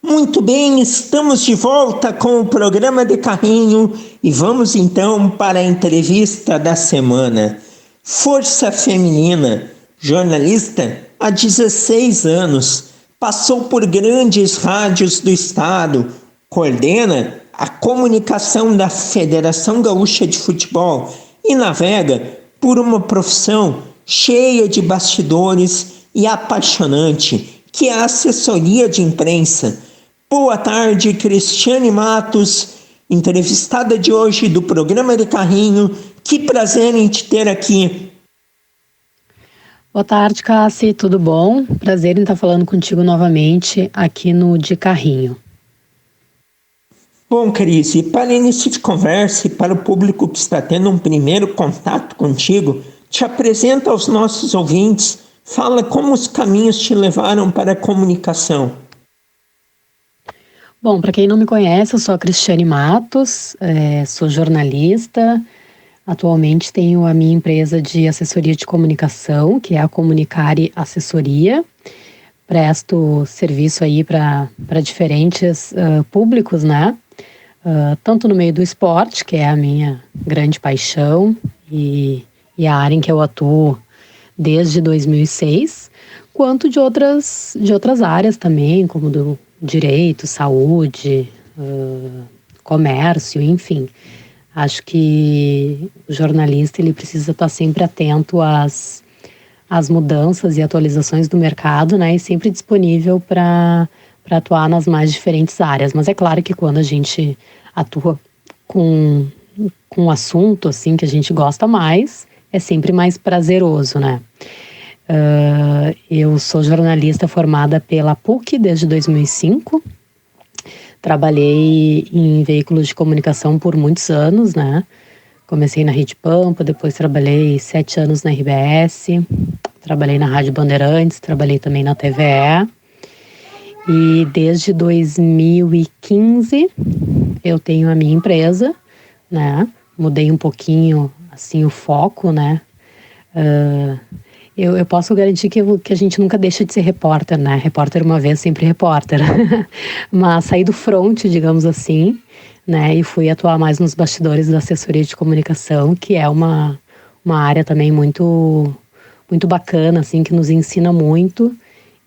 Muito bem, estamos de volta com o programa de carrinho e vamos então para a entrevista da semana. Força Feminina, jornalista há 16 anos, passou por grandes rádios do estado, coordena a comunicação da Federação Gaúcha de Futebol e navega por uma profissão cheia de bastidores e apaixonante, que é a assessoria de imprensa. Boa tarde, Cristiane Matos, entrevistada de hoje do programa de carrinho. Que prazer em te ter aqui. Boa tarde, Cassi, tudo bom? Prazer em estar falando contigo novamente aqui no De Carrinho. Bom, Cris, e para início de conversa e para o público que está tendo um primeiro contato contigo, te apresenta aos nossos ouvintes, fala como os caminhos te levaram para a comunicação. Bom, para quem não me conhece, eu sou a Cristiane Matos, sou jornalista, atualmente tenho a minha empresa de assessoria de comunicação, que é a Comunicare Assessoria. Presto serviço aí para diferentes públicos, né? Tanto no meio do esporte, que é a minha grande paixão e a área em que eu atuo desde 2006, quanto de outras áreas também, como do direito, saúde, comércio, enfim. Acho que o jornalista ele precisa estar sempre atento às mudanças e atualizações do mercado, né, e sempre disponível para atuar nas mais diferentes áreas. Mas é claro que quando a gente atua com um assunto assim que a gente gosta mais, é sempre mais prazeroso, né? Eu sou jornalista formada pela PUC desde 2005. Trabalhei em veículos de comunicação por muitos anos, né? Comecei na Rede Pampa, depois trabalhei 7 anos na RBS, trabalhei na Rádio Bandeirantes, trabalhei também na TVE. E desde 2015 eu tenho a minha empresa, né? Mudei um pouquinho, assim, o foco, né? Eu posso garantir que a gente nunca deixa de ser repórter, né? Repórter uma vez, sempre repórter. Mas saí do front, digamos assim, né? E fui atuar mais nos bastidores da assessoria de comunicação, que é uma área também muito, muito bacana, assim, que nos ensina muito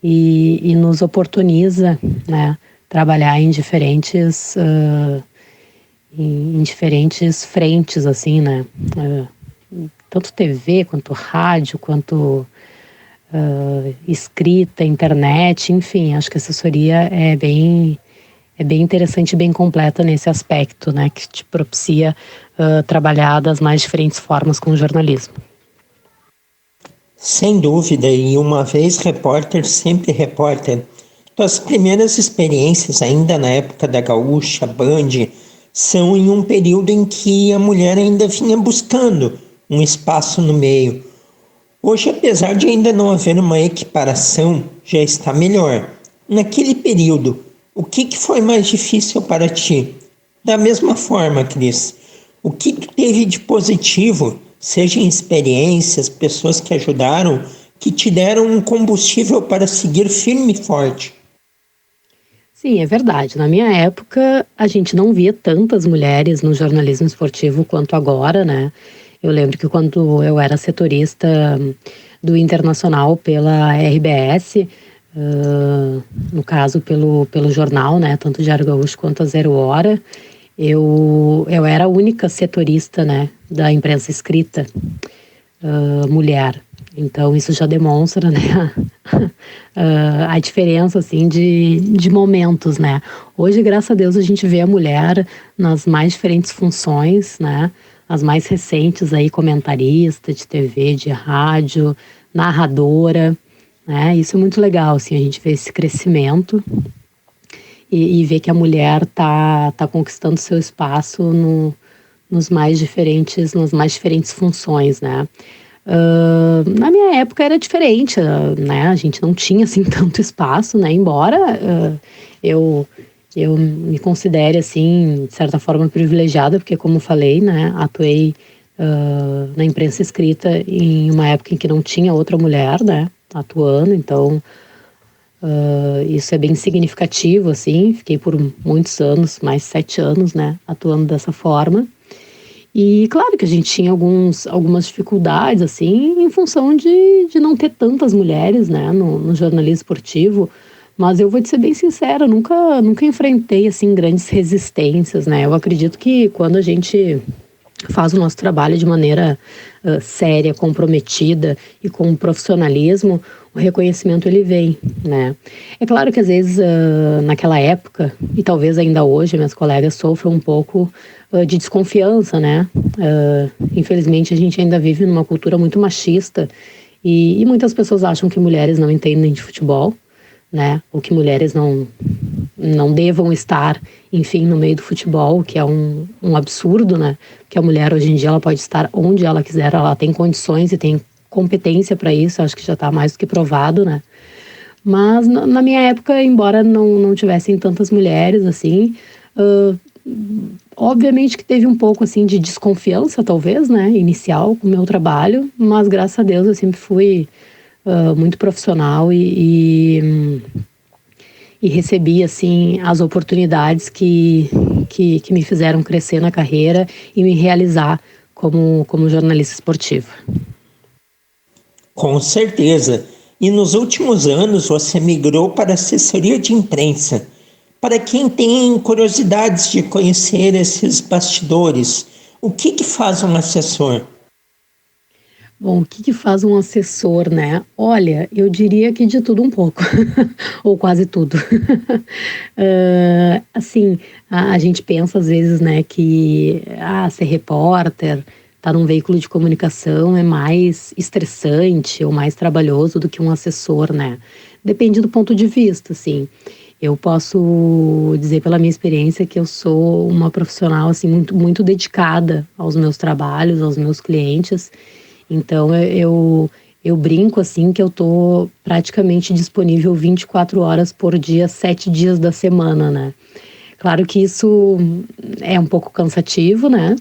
e nos oportuniza, né? Trabalhar em diferentes frentes, assim, né? Tanto TV, quanto rádio, quanto escrita, internet, enfim, acho que a assessoria é bem interessante e bem completa nesse aspecto, né, que te propicia trabalhar das mais diferentes formas com o jornalismo. Sem dúvida, e uma vez repórter, sempre repórter. Tuas primeiras experiências, ainda na época da Gaúcha, Band, são em um período em que a mulher ainda vinha buscando um espaço no meio. Hoje, apesar de ainda não haver uma equiparação, já está melhor. Naquele período, o que foi mais difícil para ti? Da mesma forma, Cris, o que tu teve de positivo, seja em experiências, pessoas que ajudaram, que te deram um combustível para seguir firme e forte? Sim, é verdade. Na minha época, a gente não via tantas mulheres no jornalismo esportivo quanto agora, né? Eu lembro que quando eu era setorista do Internacional pela RBS, no caso pelo jornal, né, tanto o Diário Gaúcho quanto a Zero Hora, eu era a única setorista, né, da imprensa escrita mulher. Então isso já demonstra, né, a diferença assim de momentos, né. Hoje, graças a Deus, a gente vê a mulher nas mais diferentes funções, né, as mais recentes aí, comentarista de TV, de rádio, narradora, né? Isso é muito legal, assim, a gente vê esse crescimento e ver que a mulher tá conquistando seu espaço nas mais diferentes funções, né? Na minha época era diferente, né? A gente não tinha assim tanto espaço, né? Embora eu me considere assim, de certa forma, privilegiada, porque como falei, né, atuei na imprensa escrita em uma época em que não tinha outra mulher, né, atuando, então Isso é bem significativo, assim, fiquei por muitos anos, mais 7 anos, né, atuando dessa forma. E claro que a gente tinha algumas dificuldades, assim, em função de não ter tantas mulheres, né, no jornalismo esportivo, mas eu vou te ser bem sincera, nunca enfrentei, assim, grandes resistências, né. Eu acredito que quando a gente faz o nosso trabalho de maneira séria, comprometida e com profissionalismo, o reconhecimento ele vem, né? É claro que às vezes naquela época, e talvez ainda hoje, minhas colegas sofram um pouco de desconfiança, né? Infelizmente a gente ainda vive numa cultura muito machista e muitas pessoas acham que mulheres não entendem de futebol, né? Ou que mulheres não devam estar, enfim, no meio do futebol, que é um absurdo, né? Porque a mulher hoje em dia ela pode estar onde ela quiser, ela tem condições e tem competência para isso, acho que já está mais do que provado, né? Mas na minha época, embora não tivessem tantas mulheres assim, obviamente que teve um pouco assim de desconfiança, talvez, né, inicial com o meu trabalho, mas graças a Deus eu sempre fui muito profissional e recebi assim as oportunidades que me fizeram crescer na carreira e me realizar como jornalista esportiva. Com certeza. E nos últimos anos você migrou para a assessoria de imprensa. Para quem tem curiosidades de conhecer esses bastidores, o que faz um assessor? Bom, o que faz um assessor, né? Olha, eu diria que de tudo um pouco, ou quase tudo. Assim, a gente pensa às vezes, né, que ser repórter, estar num veículo de comunicação é mais estressante ou mais trabalhoso do que um assessor, né? Depende do ponto de vista, assim. Eu posso dizer pela minha experiência que eu sou uma profissional assim muito dedicada aos meus trabalhos, aos meus clientes. Então eu brinco assim que eu tô praticamente disponível 24 horas por dia, 7 dias da semana, né? Claro que isso é um pouco cansativo, né?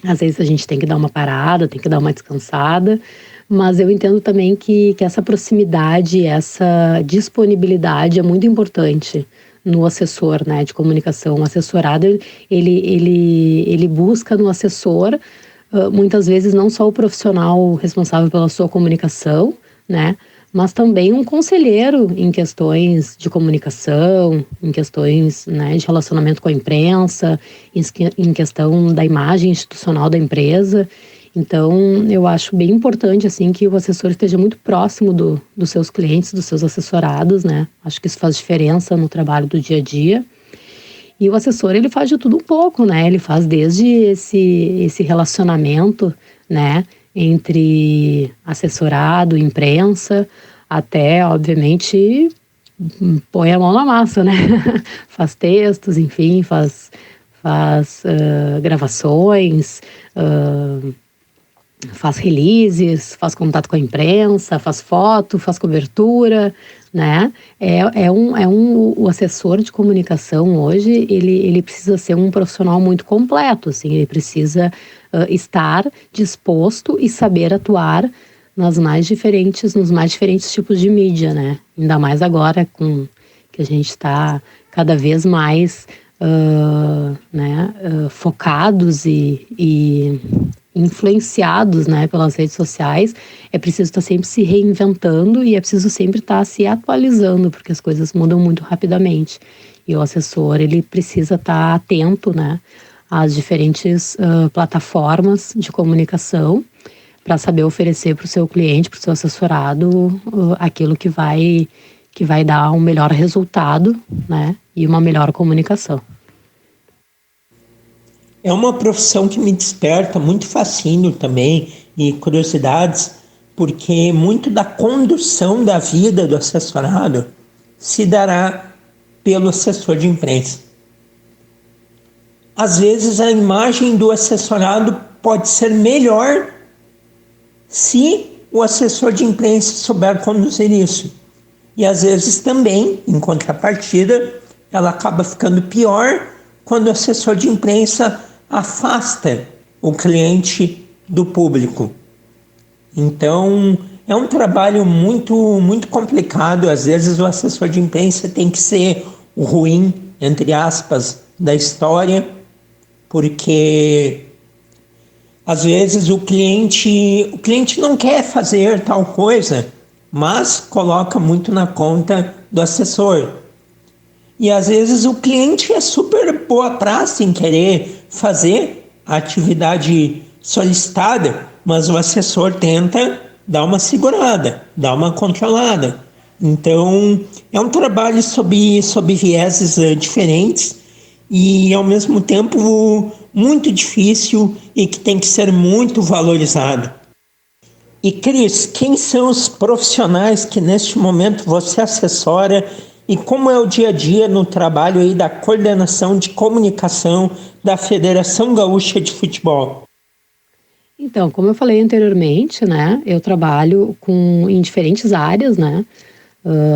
Às vezes a gente tem que dar uma parada, tem que dar uma descansada, mas eu entendo também que essa proximidade, essa disponibilidade é muito importante no assessor, né, de comunicação. O assessorado, ele busca no assessor, muitas vezes, não só o profissional responsável pela sua comunicação, né, mas também um conselheiro em questões de comunicação, em questões, né, de relacionamento com a imprensa, em questão da imagem institucional da empresa. Então, eu acho bem importante assim que o assessor esteja muito próximo dos seus clientes, dos seus assessorados, né? Acho que isso faz diferença no trabalho do dia a dia. E o assessor, ele faz de tudo um pouco, né? Ele faz desde esse relacionamento, né, entre assessorado, imprensa, até, obviamente, põe a mão na massa, né? Faz textos, enfim, faz gravações, faz releases, faz contato com a imprensa, faz foto, faz cobertura, né? O assessor de comunicação hoje, ele precisa ser um profissional muito completo, assim, ele precisa estar disposto e saber atuar nos mais diferentes tipos de mídia, né? Ainda mais agora que a gente está cada vez mais focados e influenciados, né, pelas redes sociais. É preciso estar sempre se reinventando e é preciso sempre estar se atualizando, porque as coisas mudam muito rapidamente. E o assessor, ele precisa estar atento, né, às diferentes plataformas de comunicação para saber oferecer para o seu cliente, para o seu assessorado, aquilo que vai dar um melhor resultado, né, e uma melhor comunicação. É uma profissão que me desperta muito fascínio também e curiosidades, porque muito da condução da vida do assessorado se dará pelo assessor de imprensa. Às vezes a imagem do assessorado pode ser melhor se o assessor de imprensa souber conduzir isso. E às vezes também, em contrapartida, ela acaba ficando pior quando o assessor de imprensa afasta o cliente do público. Então, é um trabalho muito complicado. Às vezes o assessor de imprensa tem que ser o ruim, entre aspas, da história, porque às vezes o cliente não quer fazer tal coisa, mas coloca muito na conta do assessor. E às vezes o cliente é super boa praça em querer fazer a atividade solicitada, mas o assessor tenta dar uma segurada, dar uma controlada. Então, é um trabalho sob vieses diferentes e, ao mesmo tempo, muito difícil e que tem que ser muito valorizado. E, Cris, quem são os profissionais que neste momento você assessora e como é o dia a dia no trabalho aí da coordenação de comunicação da Federação Gaúcha de Futebol? Então, como eu falei anteriormente, né, eu trabalho em diferentes áreas, né,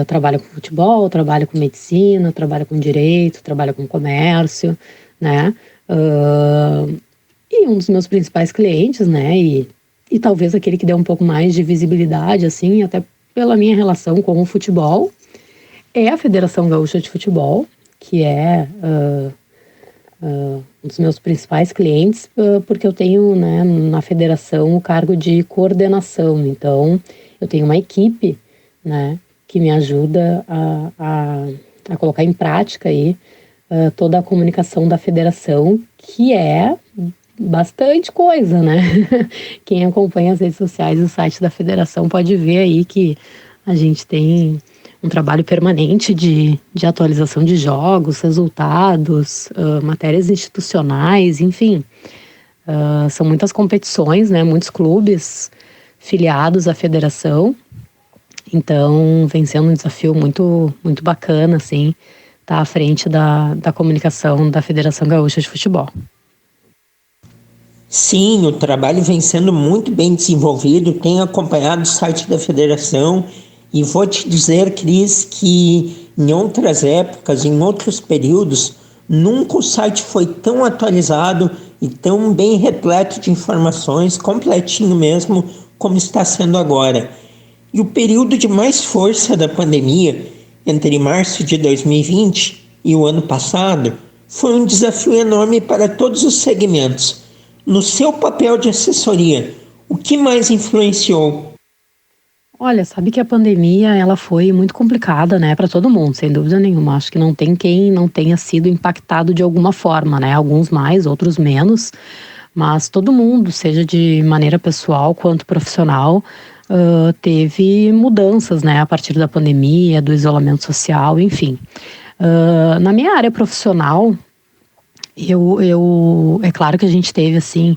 trabalho com futebol, trabalho com medicina, trabalho com direito, trabalho com comércio, né, e um dos meus principais clientes, né, e talvez aquele que dê um pouco mais de visibilidade, assim, até pela minha relação com o futebol, é a Federação Gaúcha de Futebol, que é um dos meus principais clientes, porque eu tenho, né, na federação o cargo de coordenação. Então, eu tenho uma equipe, né, que me ajuda a colocar em prática aí, toda a comunicação da federação, que é bastante coisa, né? Quem acompanha as redes sociais e o site da federação pode ver aí que a gente tem um trabalho permanente de atualização de jogos, resultados, matérias institucionais, enfim. São muitas competições, né? Muitos clubes filiados à federação. Então, vem sendo um desafio muito bacana, assim, estar à frente da comunicação da Federação Gaúcha de Futebol. Sim, o trabalho vem sendo muito bem desenvolvido, tenho acompanhado o site da federação e vou te dizer, Cris, que em outras épocas, em outros períodos, nunca o site foi tão atualizado e tão bem repleto de informações, completinho mesmo, como está sendo agora. E o período de mais força da pandemia, entre março de 2020 e o ano passado, foi um desafio enorme para todos os segmentos. No seu papel de assessoria, o que mais influenciou? Olha, sabe que a pandemia ela foi muito complicada, né, para todo mundo, sem dúvida nenhuma. Acho que não tem quem não tenha sido impactado de alguma forma, né? Alguns mais, outros menos, mas todo mundo, seja de maneira pessoal quanto profissional, teve mudanças, né, a partir da pandemia, do isolamento social, enfim. Na minha área profissional, é claro que a gente teve, assim,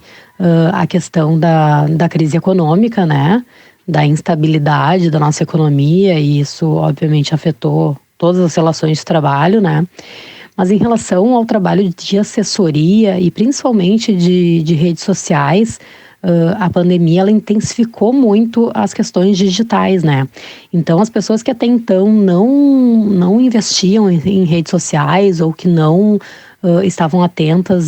a questão da crise econômica, né, da instabilidade da nossa economia, e isso, obviamente, afetou todas as relações de trabalho, né, mas em relação ao trabalho de assessoria e principalmente de redes sociais, a pandemia ela intensificou muito as questões digitais, né? Então, as pessoas que até então não investiam em redes sociais ou que não estavam atentas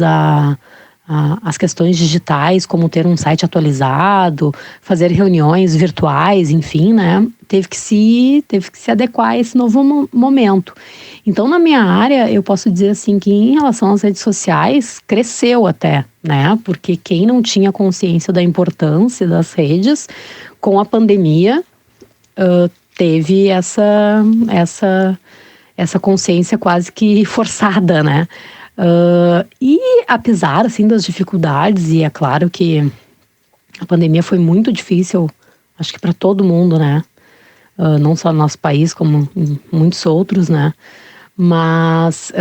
às questões digitais, como ter um site atualizado, fazer reuniões virtuais, enfim, né? Teve que se adequar a esse novo momento. Então, na minha área, eu posso dizer assim que em relação às redes sociais, cresceu até, né? Porque quem não tinha consciência da importância das redes, com a pandemia, teve essa consciência quase que forçada, né? E apesar, assim, das dificuldades, e é claro que a pandemia foi muito difícil, acho que para todo mundo, né? Não só no nosso país, como em muitos outros, né? Mas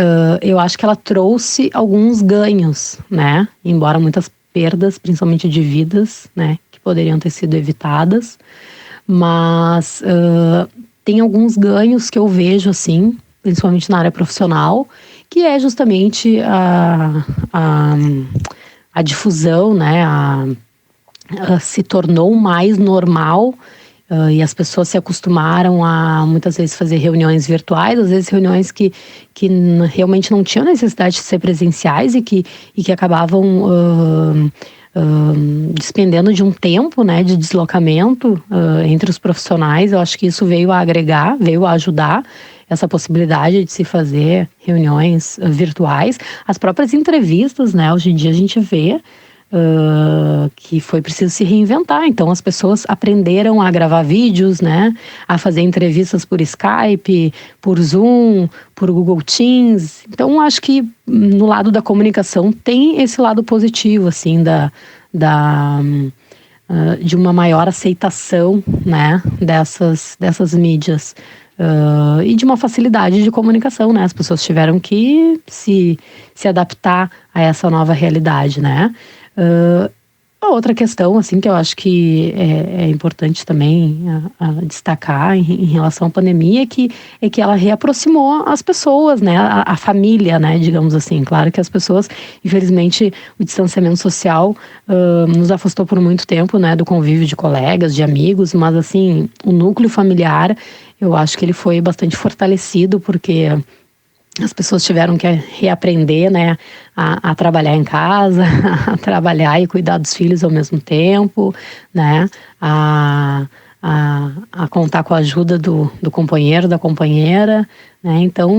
eu acho que ela trouxe alguns ganhos, né? Embora muitas perdas, principalmente de vidas, né? Que poderiam ter sido evitadas. Mas tem alguns ganhos que eu vejo, assim, principalmente na área profissional, que é justamente a difusão, né? Se tornou mais normal. E as pessoas se acostumaram a muitas vezes fazer reuniões virtuais, às vezes reuniões que realmente não tinham necessidade de ser presenciais e que acabavam despendendo de um tempo, né, de deslocamento entre os profissionais. Eu acho que isso veio a agregar, veio a ajudar essa possibilidade de se fazer reuniões virtuais. As próprias entrevistas, né, hoje em dia a gente vê que foi preciso se reinventar. Então as pessoas aprenderam a gravar vídeos, né, a fazer entrevistas por Skype, por Zoom, por Google Teams. Então acho que no lado da comunicação tem esse lado positivo, assim, de uma maior aceitação, né, dessas mídias. E de uma facilidade de comunicação, né? As pessoas tiveram que se adaptar a essa nova realidade, né? A outra questão, assim, que eu acho que é importante também a destacar em relação à pandemia é que ela reaproximou as pessoas, né? A família, né? Digamos assim. Claro que as pessoas, infelizmente, o distanciamento social nos afastou por muito tempo, né? Do convívio de colegas, de amigos, mas, assim, o núcleo familiar, eu acho que ele foi bastante fortalecido, porque as pessoas tiveram que reaprender, né, a trabalhar em casa, a trabalhar e cuidar dos filhos ao mesmo tempo, né, a contar com a ajuda do companheiro, da companheira, né. Então,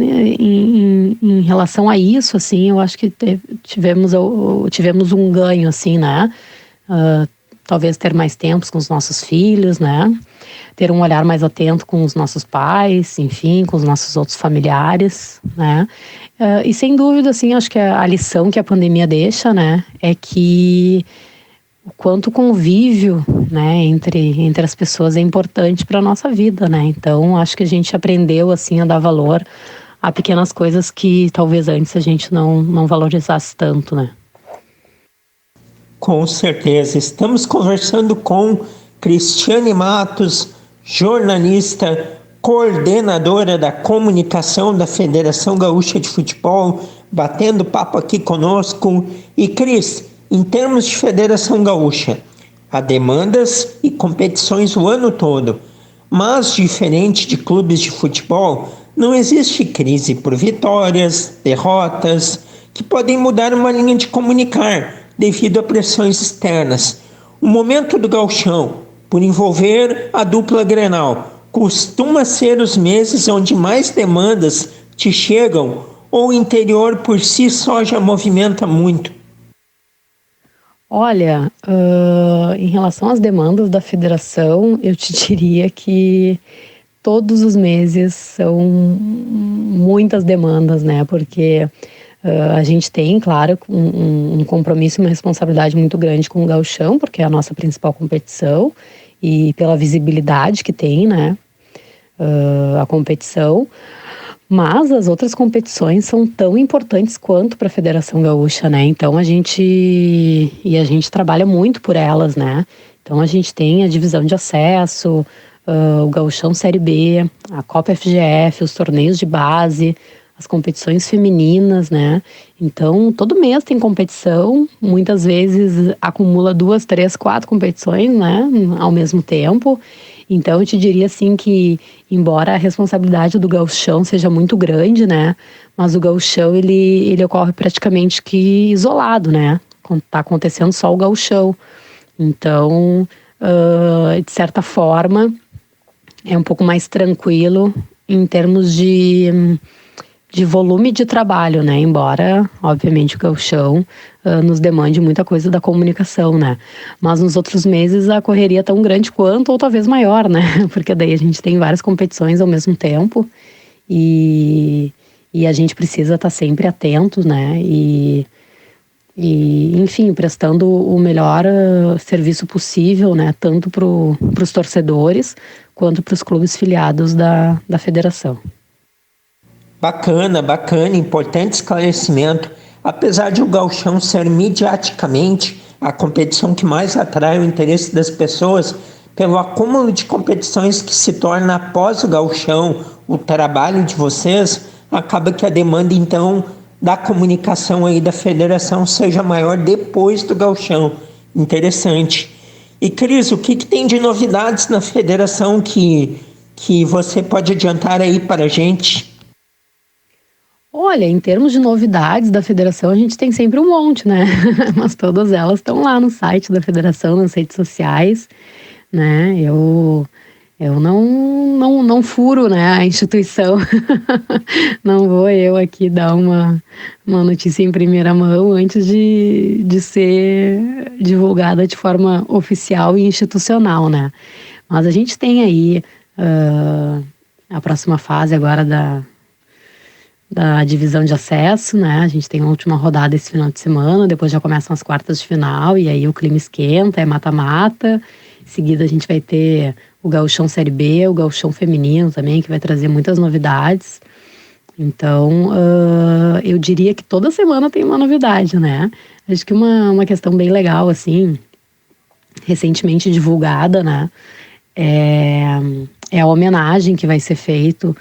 em relação a isso, assim, eu acho que tivemos um ganho, assim, né, talvez ter mais tempos com os nossos filhos, né, ter um olhar mais atento com os nossos pais, enfim, com os nossos outros familiares, né? E sem dúvida, assim, acho que a lição que a pandemia deixa, né, é que o quanto o convívio, né, entre as pessoas é importante para a nossa vida, né? Então, acho que a gente aprendeu, assim, a dar valor a pequenas coisas que talvez antes a gente não valorizasse tanto, né? Com certeza. Estamos conversando com Cristiane Matos, jornalista, coordenadora da comunicação da Federação Gaúcha de Futebol, batendo papo aqui conosco. E Cris, em termos de Federação Gaúcha, há demandas e competições o ano todo, mas diferente de clubes de futebol, não existe crise por vitórias, derrotas, que podem mudar uma linha de comunicar devido a pressões externas. O momento do gauchão, por envolver a dupla Grenal, costuma ser os meses onde mais demandas te chegam ou o interior por si só já movimenta muito? Olha, em relação às demandas da federação, eu te diria que todos os meses são muitas demandas, né? Porque a gente tem, claro, um compromisso e uma responsabilidade muito grande com o gauchão, porque é a nossa principal competição, e pela visibilidade que tem, né? A competição. Mas as outras competições são tão importantes quanto para a Federação Gaúcha, né? Então a gente trabalha muito por elas, né? Então a gente tem a divisão de acesso, o Gauchão Série B, a Copa FGF, os torneios de base, as competições femininas, né? Então todo mês tem competição, muitas vezes acumula 2, 3, 4 competições, né? Ao mesmo tempo. Então eu te diria assim que, embora a responsabilidade do gauchão seja muito grande, né, mas o gauchão ele ocorre praticamente que isolado, né, tá acontecendo só o gauchão. Então, de certa forma, é um pouco mais tranquilo em termos de volume de trabalho, né? Embora, obviamente, o gauchão nos demande muita coisa da comunicação, né? Mas nos outros meses a correria é tão grande quanto, ou talvez maior, né? Porque daí a gente tem várias competições ao mesmo tempo e a gente precisa estar sempre atento, né? Enfim, prestando o melhor serviço possível, né? Tanto para os torcedores quanto para os clubes filiados da federação. Bacana, bacana, importante esclarecimento. Apesar de o gauchão ser mediaticamente a competição que mais atrai o interesse das pessoas, pelo acúmulo de competições que se torna após o gauchão, o trabalho de vocês, acaba que a demanda então da comunicação aí da federação seja maior depois do gauchão. Interessante. E Cris, o que tem de novidades na federação que você pode adiantar aí para a gente? Olha, em termos de novidades da federação, a gente tem sempre um monte, né? Mas todas elas estão lá no site da federação, nas redes sociais, né? Eu não furo, né, a instituição. Não vou eu aqui dar uma notícia em primeira mão antes de ser divulgada de forma oficial e institucional, né? Mas a gente tem aí a próxima fase agora da divisão de acesso, né? A gente tem a última rodada esse final de semana, depois já começam as quartas de final e aí o clima esquenta, é mata-mata. Em seguida a gente vai ter o Gauchão Série B, o Gauchão Feminino também, que vai trazer muitas novidades. Então, eu diria que toda semana tem uma novidade, né? Acho que uma questão bem legal, assim, recentemente divulgada, né? É a homenagem que vai ser feita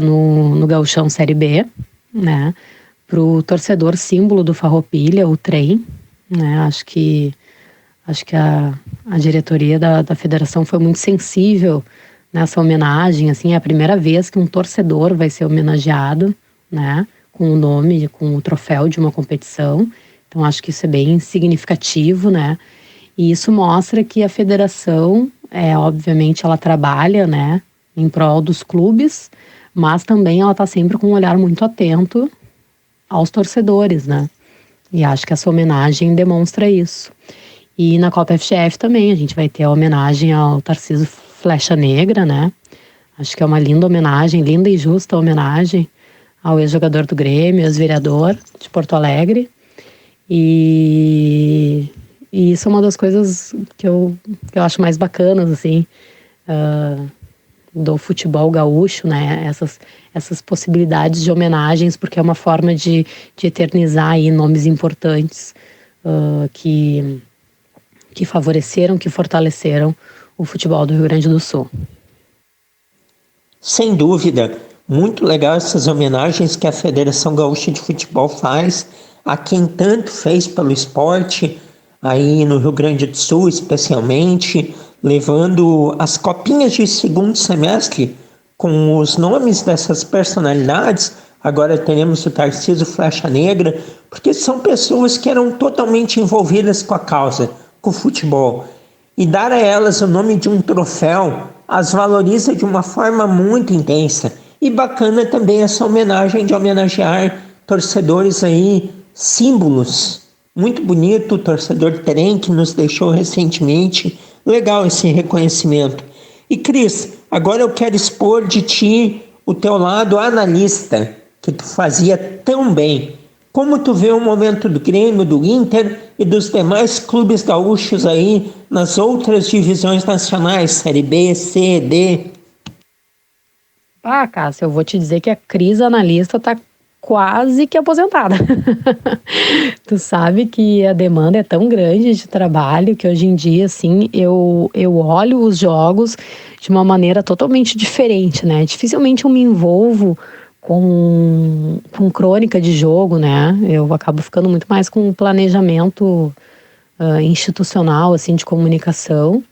no Gauchão Série B, né? Pro torcedor símbolo do Farroupilha, o Trem, né? Acho que a diretoria da federação foi muito sensível nessa homenagem, assim, é a primeira vez que um torcedor vai ser homenageado, né, com o nome, com o troféu de uma competição. Então acho que isso é bem significativo, né? E isso mostra que a federação, obviamente, ela trabalha, né, em prol dos clubes, mas também ela está sempre com um olhar muito atento aos torcedores, né? E acho que essa homenagem demonstra isso. E na Copa FGF também, a gente vai ter a homenagem ao Tarcísio Flecha Negra, né? Acho que é uma linda homenagem, linda e justa homenagem ao ex-jogador do Grêmio, ex-vereador de Porto Alegre. E isso é uma das coisas que eu acho mais bacanas, assim, do futebol gaúcho, né? Essas possibilidades de homenagens, porque é uma forma de eternizar aí nomes importantes que favoreceram, que fortaleceram o futebol do Rio Grande do Sul. Sem dúvida, muito legal essas homenagens que a Federação Gaúcha de Futebol faz a quem tanto fez pelo esporte, aí no Rio Grande do Sul especialmente, levando as copinhas de segundo semestre com os nomes dessas personalidades. Agora teremos o Tarcísio Flecha Negra, porque são pessoas que eram totalmente envolvidas com a causa, com o futebol. E dar a elas o nome de um troféu as valoriza de uma forma muito intensa. E bacana também essa homenagem de homenagear torcedores aí, símbolos. Muito bonito o torcedor Terem, que nos deixou recentemente. Legal esse reconhecimento. E Cris, agora eu quero expor de ti o teu lado analista, que tu fazia tão bem. Como tu vê o momento do Grêmio, do Inter e dos demais clubes gaúchos aí nas outras divisões nacionais, Série B, C, D? Cássio, eu vou te dizer que a Cris analista tá quase que aposentada. Tu sabe que a demanda é tão grande de trabalho que hoje em dia, assim, eu olho os jogos de uma maneira totalmente diferente, né? Dificilmente eu me envolvo com crônica de jogo, né? Eu acabo ficando muito mais com planejamento institucional, assim, de comunicação.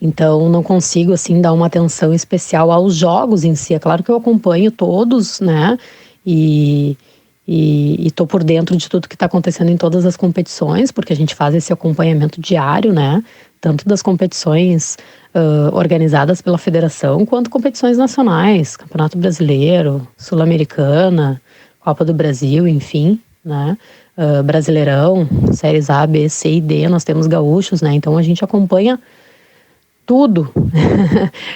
Então, não consigo, assim, dar uma atenção especial aos jogos em si. É claro que eu acompanho todos, né? E tô por dentro de tudo que está acontecendo em todas as competições, porque a gente faz esse acompanhamento diário, né? Tanto das competições organizadas pela federação, quanto competições nacionais, Campeonato Brasileiro, Sul-Americana, Copa do Brasil, enfim, né? Brasileirão, séries A, B, C e D, nós temos gaúchos, né? Então a gente acompanha tudo,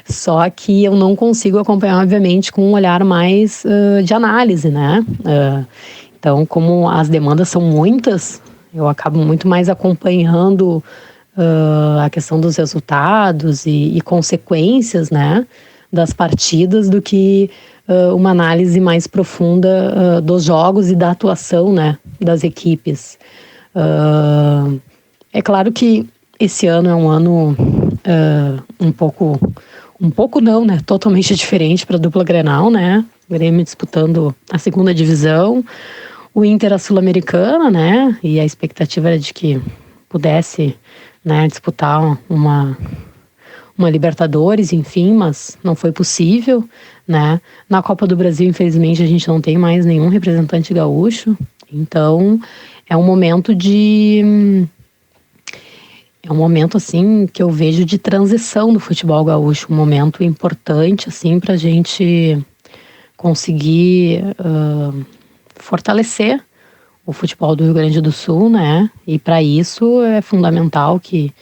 só que eu não consigo acompanhar, obviamente, com um olhar mais de análise, né? Então, como as demandas são muitas, eu acabo muito mais acompanhando a questão dos resultados e consequências, né, das partidas do que uma análise mais profunda dos jogos e da atuação, né, das equipes. É claro que esse ano é um ano um pouco não, né, totalmente diferente para a dupla Grenal, né, o Grêmio disputando a segunda divisão, o Inter a Sul-Americana, né, e a expectativa era de que pudesse, né, disputar uma uma Libertadores, enfim, mas não foi possível, né? Na Copa do Brasil, infelizmente, a gente não tem mais nenhum representante gaúcho, então é um momento assim que eu vejo de transição do futebol gaúcho, um momento importante assim para a gente conseguir fortalecer o futebol do Rio Grande do Sul, né? E para isso é fundamental que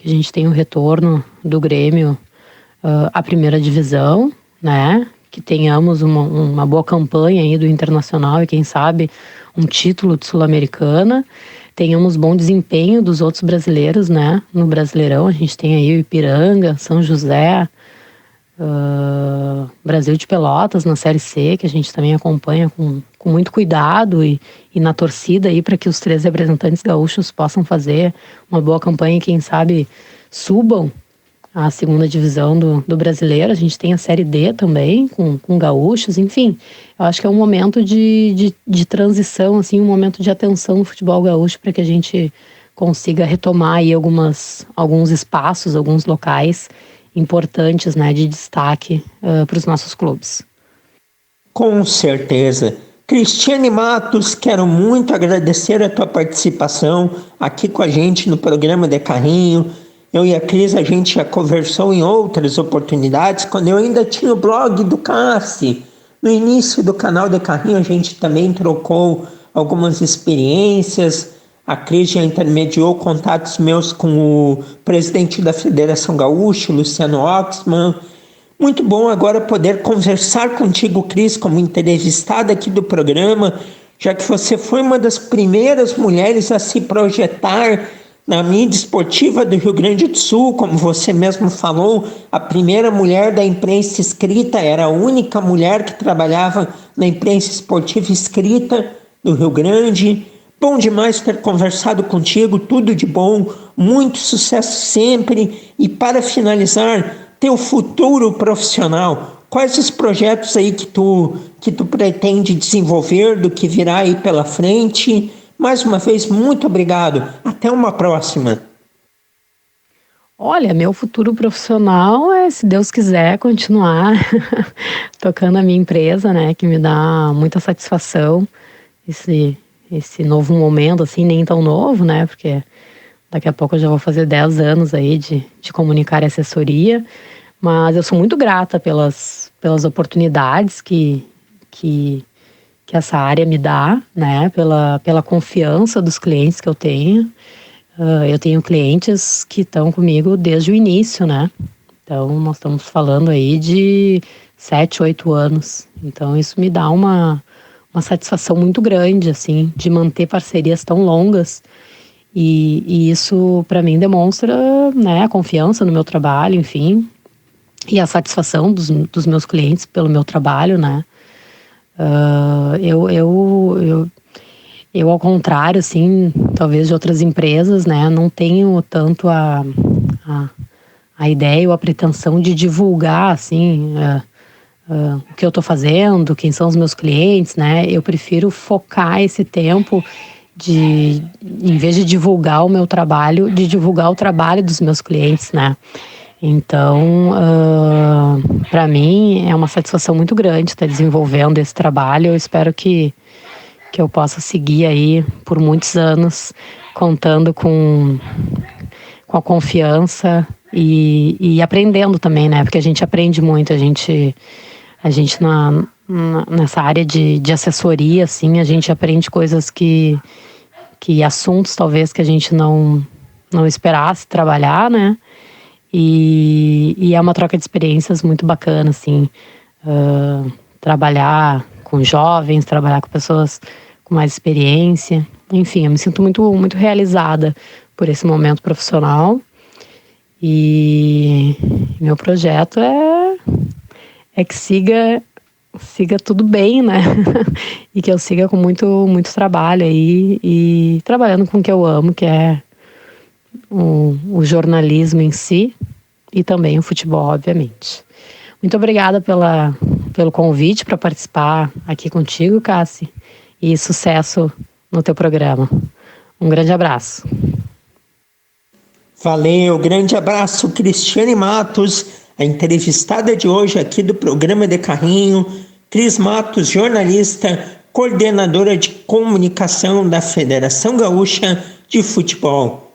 a gente tenha o retorno do Grêmio à primeira divisão, né? Que tenhamos uma boa campanha aí do Internacional e quem sabe um título de Sul-Americana. Tenhamos bom desempenho dos outros brasileiros, né? No Brasileirão a gente tem aí o Ipiranga, São José, Brasil de Pelotas na Série C, que a gente também acompanha com muito cuidado e na torcida aí para que os 3 representantes gaúchos possam fazer uma boa campanha e quem sabe subam à segunda divisão do brasileiro. A gente tem a Série D também com gaúchos, enfim. Eu acho que é um momento de transição, assim, um momento de atenção no futebol gaúcho para que a gente consiga retomar aí alguns espaços, alguns locais importantes, né, de destaque para os nossos clubes. Com certeza. Cristiane Matos, quero muito agradecer a tua participação aqui com a gente no programa De Carrinho. Eu e a Cris, a gente já conversou em outras oportunidades, quando eu ainda tinha o blog do Cassi. No início do canal De Carrinho, a gente também trocou algumas experiências. A Cris já intermediou contatos meus com o presidente da Federação Gaúcha, Luciano Oxman. Muito bom agora poder conversar contigo, Cris, como entrevistada aqui do programa, já que você foi uma das primeiras mulheres a se projetar na mídia esportiva do Rio Grande do Sul, como você mesmo falou, a primeira mulher da imprensa escrita, era a única mulher que trabalhava na imprensa esportiva escrita do Rio Grande. Bom demais ter conversado contigo, tudo de bom, muito sucesso sempre. E para finalizar, teu futuro profissional, quais os projetos aí que tu pretende desenvolver, do que virá aí pela frente? Mais uma vez, muito obrigado. Até uma próxima. Olha, meu futuro profissional é, se Deus quiser, continuar tocando a minha empresa, né, que me dá muita satisfação. Esse novo momento, assim, nem tão novo, né, porque daqui a pouco eu já vou fazer 10 anos aí de comunicar e assessoria, mas eu sou muito grata pelas oportunidades que essa área me dá, né, pela confiança dos clientes que eu tenho. Eu tenho clientes que estão comigo desde o início, né, então nós estamos falando aí de 7, 8 anos, então isso me dá uma satisfação muito grande, assim, de manter parcerias tão longas. E isso, para mim, demonstra, né, a confiança no meu trabalho, enfim, e a satisfação dos meus clientes pelo meu trabalho, né. Eu, ao contrário, assim, talvez de outras empresas, né, não tenho tanto a ideia ou a pretensão de divulgar, assim, o que eu estou fazendo, quem são os meus clientes, né? Eu prefiro focar esse tempo em vez de divulgar o meu trabalho, de divulgar o trabalho dos meus clientes, né? Então, para mim é uma satisfação muito grande estar desenvolvendo esse trabalho. Eu espero que eu possa seguir aí por muitos anos, contando com a confiança e aprendendo também, né? Porque a gente aprende muito, a gente nessa área de assessoria, assim, a gente aprende coisas que assuntos talvez que a gente não esperasse trabalhar, né? E é uma troca de experiências muito bacana, assim, trabalhar com jovens, trabalhar com pessoas com mais experiência, enfim, eu me sinto muito, muito realizada por esse momento profissional. E meu projeto é que siga tudo bem, né? E que eu siga com muito, muito trabalho aí e trabalhando com o que eu amo, que é o jornalismo em si e também o futebol, obviamente. Muito obrigada pelo convite para participar aqui contigo, Cassi, e sucesso no teu programa. Um grande abraço. Valeu, grande abraço, Cristiane Matos, a entrevistada de hoje aqui do programa de Carrinho, Cris Matos, jornalista, coordenadora de comunicação da Federação Gaúcha de Futebol.